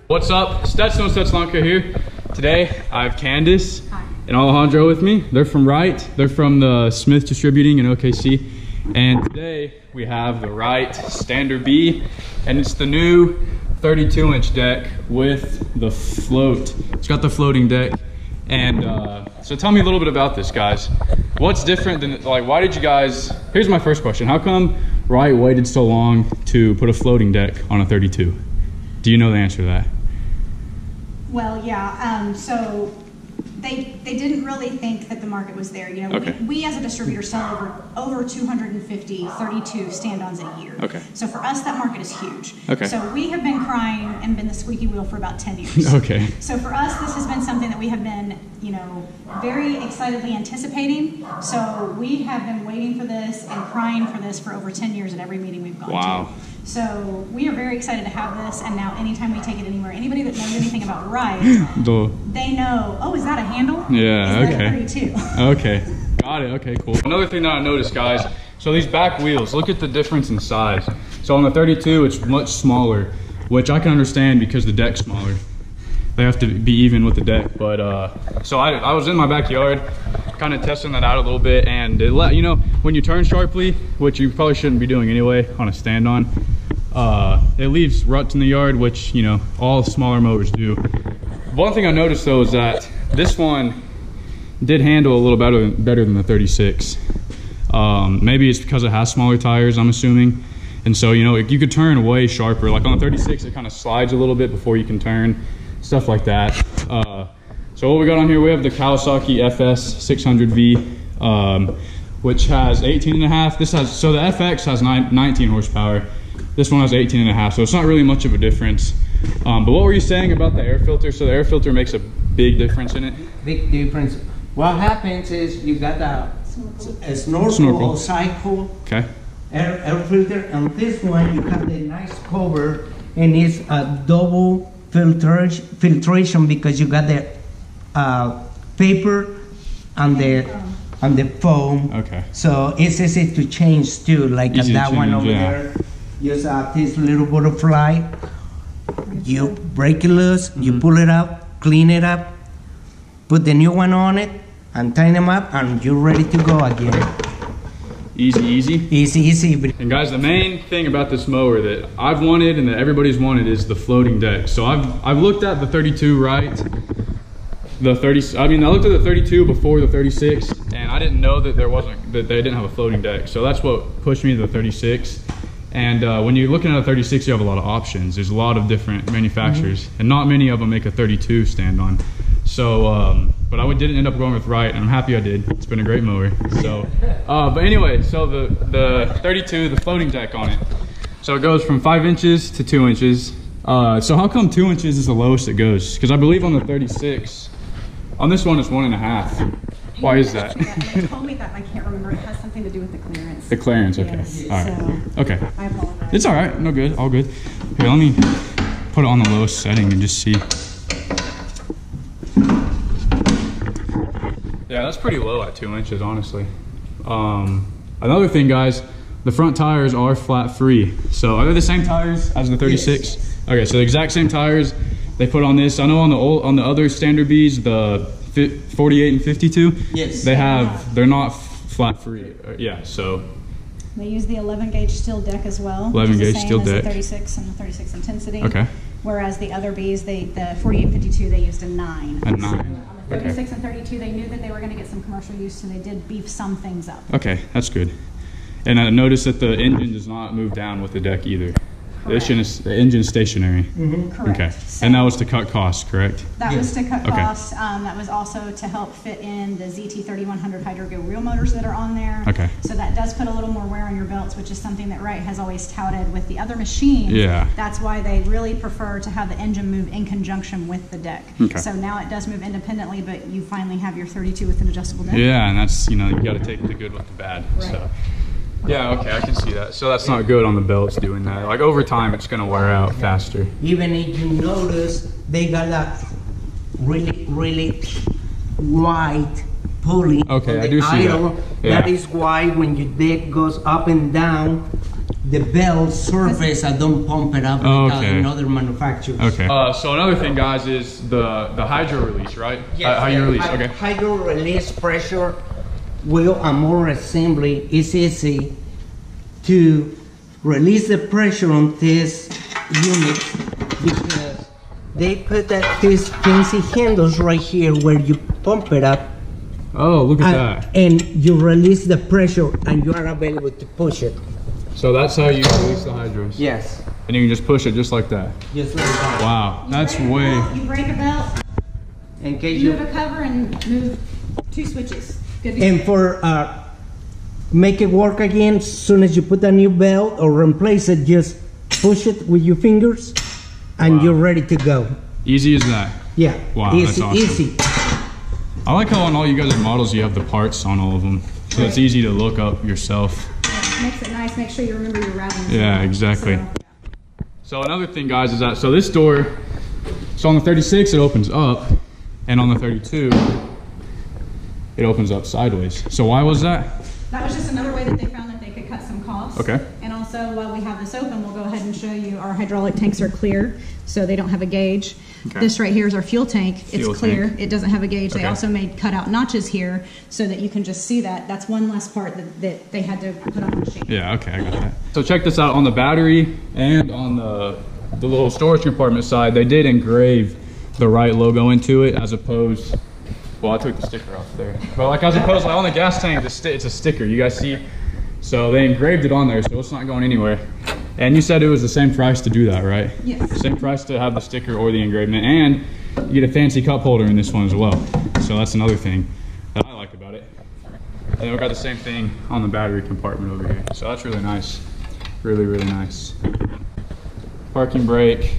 What's up? Stetson Stetslonka here. Today I have Candace and Alejandro with me. They're from Wright. They're from the Smith Distributing in OKC. And today we have the Wright Standard B, and it's the new 32-inch deck with the float. It's got the floating deck. And so tell me a little bit about this, guys. What's different than, like, why did you guys, here's my first question. How come Wright waited so long to put a floating deck on a 32? Do you know the answer to that? Well, yeah, so they didn't really think that the market was there. You know, okay. we as a distributor sell over 250 32 stand-ons a year. Okay. So for us, that market is huge. Okay. So we have been crying and been the squeaky wheel for about 10 years. Okay. So for us, this has been something that we have been, you know, very excitedly anticipating. So we have been waiting for this and crying for this for over 10 years at every meeting we've gone to. So we are very excited to have this, and now anytime we take it anywhere, anybody that knows anything about Wright, they know, oh, is that a handle? Yeah, is okay. That a 32? Okay, got it, okay, cool. Another thing that I noticed, guys, so these back wheels, look at the difference in size. So on the 32, it's much smaller, which I can understand because the deck's smaller. They have to be even with the deck, but so I was in my backyard kind of testing that out a little bit, and it you know, when you turn sharply, which you probably shouldn't be doing anyway on a stand-on, it leaves ruts in the yard, which, you know, all smaller mowers do. One thing I noticed though is that this one did handle a little better than the 36. Maybe it's because it has smaller tires, I'm assuming, and so, you know, you could turn way sharper. Like on the 36, it kind of slides a little bit before you can turn, stuff like that. So what we got on here, we have the Kawasaki FS 600V, which has 18.5. This has, so the FX has 19 horsepower. This one has 18.5, so it's not really much of a difference. But what were you saying about the air filter? So the air filter makes a big difference in it? Big difference. What happens is you got a snorkel or cycle, okay, air filter, and this one you have the nice cover, and it's a double filtration because you got the paper and the foam. Okay. So it's easy to change too, like that one over there. Use this little butterfly. You break it loose, you pull it out, clean it up, put the new one on it, and tighten them up, and you're ready to go again. Easy, easy? Easy, easy. And guys, the main thing about this mower that I've wanted and that everybody's wanted is the floating deck. So I've looked at the 32 Wright, the 30, I mean, I looked at the 32 before the 36, and I didn't know that they didn't have a floating deck. So that's what pushed me to the 36. And when you're looking at a 36, you have a lot of options. There's a lot of different manufacturers, and not many of them make a 32 stand-on. So, but I didn't end up going with Wright, and I'm happy I did. It's been a great mower. So, but anyway, so the 32, the floating deck on it. So it goes from 5 inches to 2 inches. So how come 2 inches is the lowest it goes? Because I believe on the 36, on this one it's 1.5. Why is that? They told me that, I can't remember. It has something to do with the clearance. The clearance, okay. Yes. All right. So, okay. I apologize. It's all right. No good. All good. Here, let me put it on the lowest setting and just see. Yeah, that's pretty low at 2 inches, honestly. Another thing, guys, the front tires are flat free. So are they the same tires as the 36? Yes. Okay, so the exact same tires they put on this. I know on the other standard Bs, the 48 and 52. Yes. They're not flat free. Yeah, so. They use the 11 gauge steel deck as well. 11 gauge steel deck. The 36 and the 36 intensity. Okay. Whereas the other Bs, the 48 and 52, they used a 9. A 9. So on the 36 and 32, they knew that they were going to get some commercial use, so they did beef some things up. Okay, that's good. And I noticed that the engine does not move down with the deck either. The engine is stationary. Mm-hmm. Correct. Okay. So and that was to cut costs, correct? That was to cut costs. That was also to help fit in the ZT3100 Hydro-Go reel motors that are on there. Okay. So that does put a little more wear on your belts, which is something that Wright has always touted with the other machines. Yeah. That's why they really prefer to have the engine move in conjunction with the deck. Okay. So now it does move independently, but you finally have your 32 with an adjustable deck. Yeah, and that's, you know, you got to take the good with the bad. Right. So. Yeah, okay, I can see that. So that's not good on the belts doing that. Like over time, it's going to wear out faster. Even if you notice, they got that really, really wide pulley. Okay, on I do the see idle. that. Yeah. That is why when your deck goes up and down, the belt surface, I don't pump it up like another manufacturers. Okay. So another thing, guys, is the hydro release, right? Yes. How you release? Okay. Hydro release pressure wheel and motor assembly is easy to release the pressure on this unit because they put these fancy handles right here where you pump it up. Oh, look at that. And you release the pressure and you are available to push it. So that's how you release the hydros? Yes. And you can just push it just like that? Just like that. Wow, that's way... You break a belt, In case move a cover and move 2 switches. Good to go. And for make it work again, as soon as you put a new belt or replace it, just push it with your fingers and you're ready to go. Easy as that? Yeah. Wow, easy, that's awesome. Easy. I like how on all you guys' models you have the parts on all of them. So it's easy to look up yourself. Makes it nice. Make sure you remember your routing. Yeah, exactly. So another thing, guys, is that, so this door, so on the 36 it opens up, and on the 32 it opens up sideways. So why was that? That was just another way that they found that they could cut some costs. Okay. And also, while we have this open, we'll go ahead and show you our hydraulic tanks are clear, so they don't have a gauge. Okay. This right here is our fuel tank. It's clear. It doesn't have a gauge. Okay. They also made cutout notches here so that you can just see that. That's one less part that they had to put on the machine. Yeah, okay, I got that. So check this out. On the battery and on the little storage compartment side, they did engrave the Wright logo into it as opposed... Well, I took the sticker off there. But like as opposed, like on the gas tank, it's a sticker. You guys see? So they engraved it on there, so it's not going anywhere. And you said it was the same price to do that, right? Yes. Same price to have the sticker or the engravement, and you get a fancy cup holder in this one as well. So that's another thing that I like about it. And then we've got the same thing on the battery compartment over here. So that's really nice. Really, really nice. Parking brake.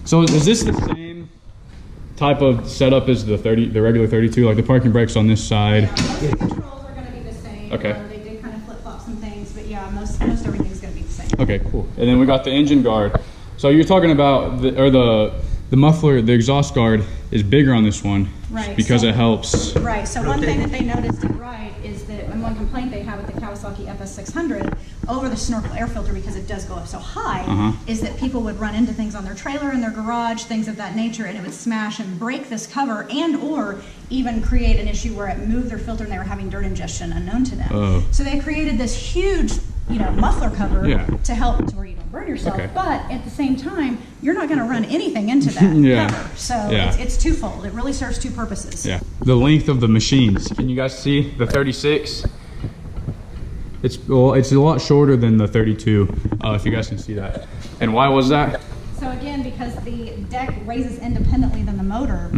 So is this the same type of setup as the regular 32? Like the parking brake's on this side? Yeah, most of the controls are going to be the same. Okay. They did kind of flip-flop some things, but yeah, most everything's going to be the same. Okay, cool. And then we got the engine guard. So you're talking about the muffler, the exhaust guard is bigger on this one, right? Because it helps. Right. So one thing that they noticed at Wright is that, and one complaint they have with the Kawasaki FS600 over the snorkel air filter, because it does go up so high, is that people would run into things on their trailer, in their garage, things of that nature, and it would smash and break this cover, and or even create an issue where it moved their filter and they were having dirt ingestion unknown to them. So they created this huge, muffler cover to help to where you don't burn yourself, but at the same time, you're not going to run anything into that cover. So it's twofold. It really serves two purposes. Yeah. The length of the machines. Can you guys see the 36? It's a lot shorter than the 32, if you guys can see that. And why was that? So again, because the deck raises independently than the motor,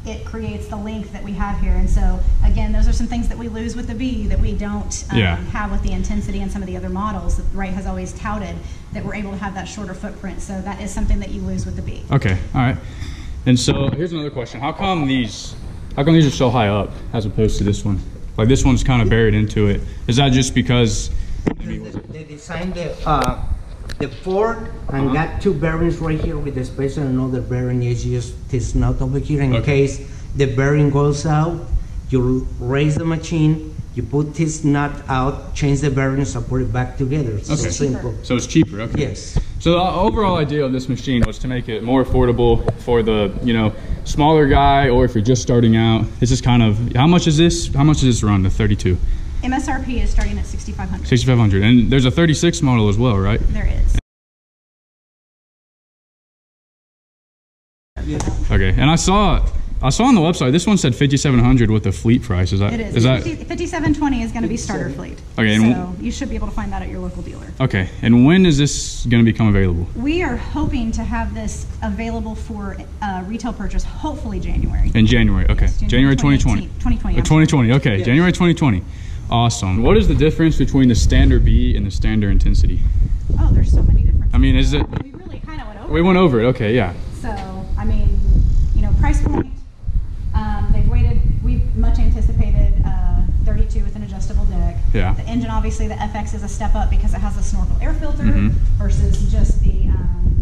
it creates the length that we have here. And so again, those are some things that we lose with the B that we don't have with the Intensity and some of the other models that Wright has always touted, that we're able to have that shorter footprint. So that is something that you lose with the B. Okay, all right. And so here's another question. How come these are so high up as opposed to this one? Like this one's kind of buried into it. Is that just because they designed the fork and got two bearings right here with the space, and another bearing is just this nut over here in case the bearing goes out. You raise the machine, you put this nut out, change the bearings, and put it back together. It's so simple. So it's cheaper. Okay. Yes. So the overall idea of this machine was to make it more affordable for the smaller guy, or if you're just starting out. This is kind of, how much is this? How much does this run, the 32? MSRP is starting at $6,500. $6,500, and there's a 36 model as well, right? There is. Okay, and I saw on the website this one said $5,700 with the fleet price. Is that? It is. Is that $5,720 is going to be starter fleet. Okay, so you should be able to find that at your local dealer. Okay, and when is this going to become available? We are hoping to have this available for retail purchase, hopefully January. In January, okay. Yes, January 2020. 2020. 2020. Okay, yes. January 2020. Awesome. What is the difference between the standard B and the standard Intensity? Oh, there's so many differences. I mean, is it? We really kind of went over. We went over it. Okay, yeah. So, I mean, price point. We've much anticipated 32 with an adjustable deck. Yeah. The engine, obviously, the FX is a step up because it has a snorkel air filter versus just the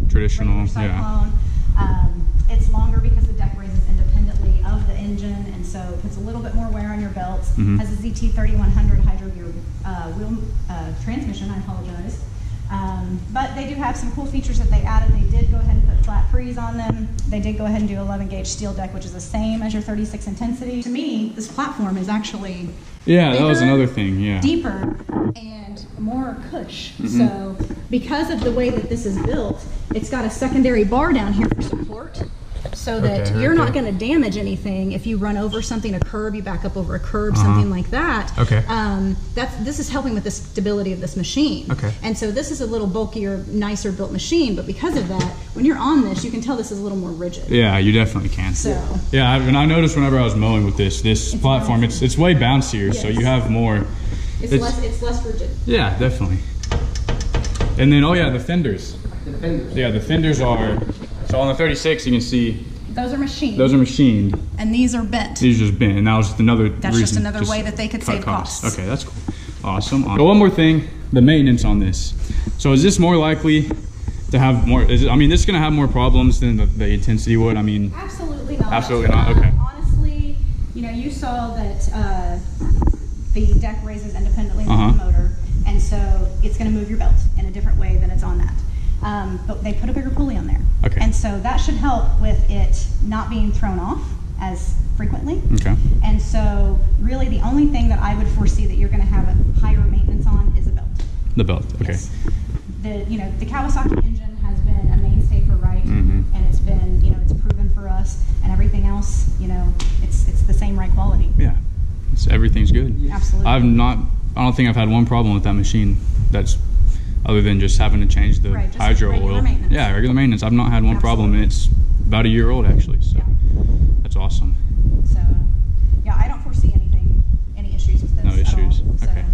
traditional Cyclone. It's longer because the deck raises independently of the engine, and so it puts a little bit more wear on your belts. Has a ZT3100 hydro gear wheel transmission, I apologize. But they do have some cool features that they added. They did go ahead and put flat frees on them. They did go ahead and do 11 gauge steel deck, which is the same as your 36 intensity. To me, this platform is actually bigger, that was another thing, deeper, and more cush. So because of the way that this is built, it's got a secondary bar down here for support, so that you're not going to damage anything if you run over something, a curb, you back up over a curb, something like that. This is helping with the stability of this machine. And so this is a little bulkier, nicer built machine, but because of that, when you're on this, you can tell this is a little more rigid. Yeah, you definitely can. So and I noticed whenever I was mowing with this platform, it's way bouncier, so you have more. It's less rigid. Yeah, definitely. And then the fenders. Yeah, the fenders are. So on the 36, you can see those are machined. Those are machined. And these are bent. These are just bent, and that was just another reason. That's just another way that they could save costs. Okay, that's cool. Awesome. So one more thing, the maintenance on this. So is this more likely to have more? I mean, this is going to have more problems than the intensity would. I mean, absolutely not. Absolutely not. Okay. Honestly, you saw that the deck raises independently with the motor, and so it's going to move your belt in a different way than it's on that. But they put a bigger pulley on there. And so that should help with it not being thrown off as frequently. And so really the only thing that I would foresee that you're going to have a higher maintenance on is the belt. The belt, Yes. The Kawasaki engine has been a mainstay for Wright, and it's been, it's proven for us, and everything else, it's the same Wright quality. Yeah, everything's good. Absolutely. I don't think I've had one problem with that machine. That's other than just having to change the hydro oil. Yeah, regular maintenance. I've not had one problem, and it's about a year old actually. So that's awesome. So yeah, I don't foresee any issues with this. No issues. At all. So,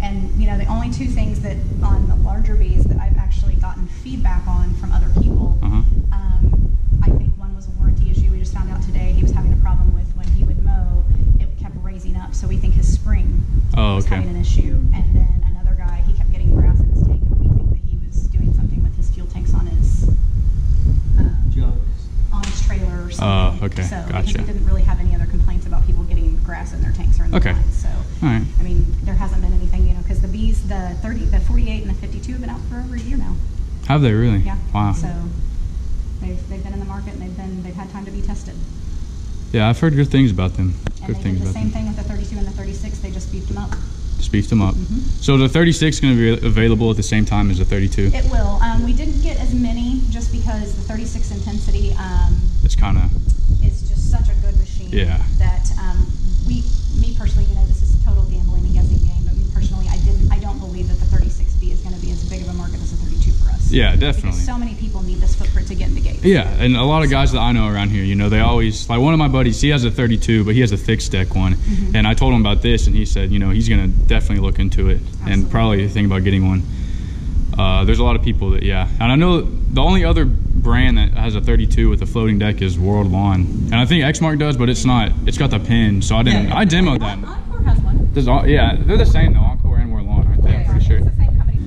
and the only two things that on the larger Bs that I've actually gotten feedback on from other people, I think one was a warranty issue. We just found out today he was having a problem with when he would mow, it kept raising up. So we think his spring was having an issue, and then another guy, he kept getting grass in his tank, and we think that he was doing something with his fuel tanks on his trailer or something. So because he didn't really have any other complaints about people getting grass in their tanks or in their lines. So I mean, there hasn't been anything, because the Bs, the 30, the 48, and the 52 have been out for over a year now. Have they really? Yeah. Wow. So they've been in the market, and they've had time to be tested. Yeah, I've heard good things about them. And they did the same thing with the 32 and the 36. They just beefed them up. Just beefed them up. So the 36 is going to be available at the same time as the 32? It will. We didn't get as many just because the 36 intensity it's kind of is just such a good machine. Yeah. That me personally, this is total gambling and guessing game, but me personally, I don't believe that the 36B is going to be as big of a market as the 32 for us. Yeah, definitely. Because so many people need this footprint to get in the gate. Yeah, and a lot of guys that I know around here, they always, like one of my buddies, he has a 32, but he has a fixed deck one. And I told him about this, and he said, he's going to definitely look into it. Absolutely. And probably think about getting one. There's a lot of people that, and I know the only other brand that has a 32 with a floating deck is World Lawn, and I think Exmark does, but it's not. It's got the pin, so I demoed that. Encore has one. Yeah, they're the same though. Encore and World Lawn, aren't they? I'm pretty sure. It's the same company.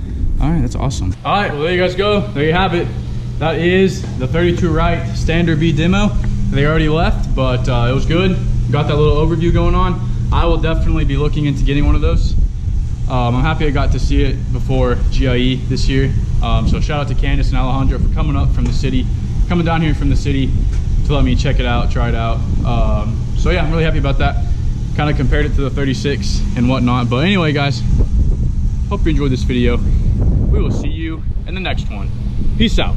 All right, that's awesome. All right, well there you guys go. There you have it. That is the 32 Wright Standard B demo. They already left, but it was good. Got that little overview going on. I will definitely be looking into getting one of those. I'm happy I got to see it before GIE this year. So shout out to Candace and Alejandro for coming down here from the city to let me check it out, try it out. So yeah, I'm really happy about that. Kind of compared it to the 36 and whatnot. But anyway, guys, hope you enjoyed this video. We will see you in the next one. Peace out.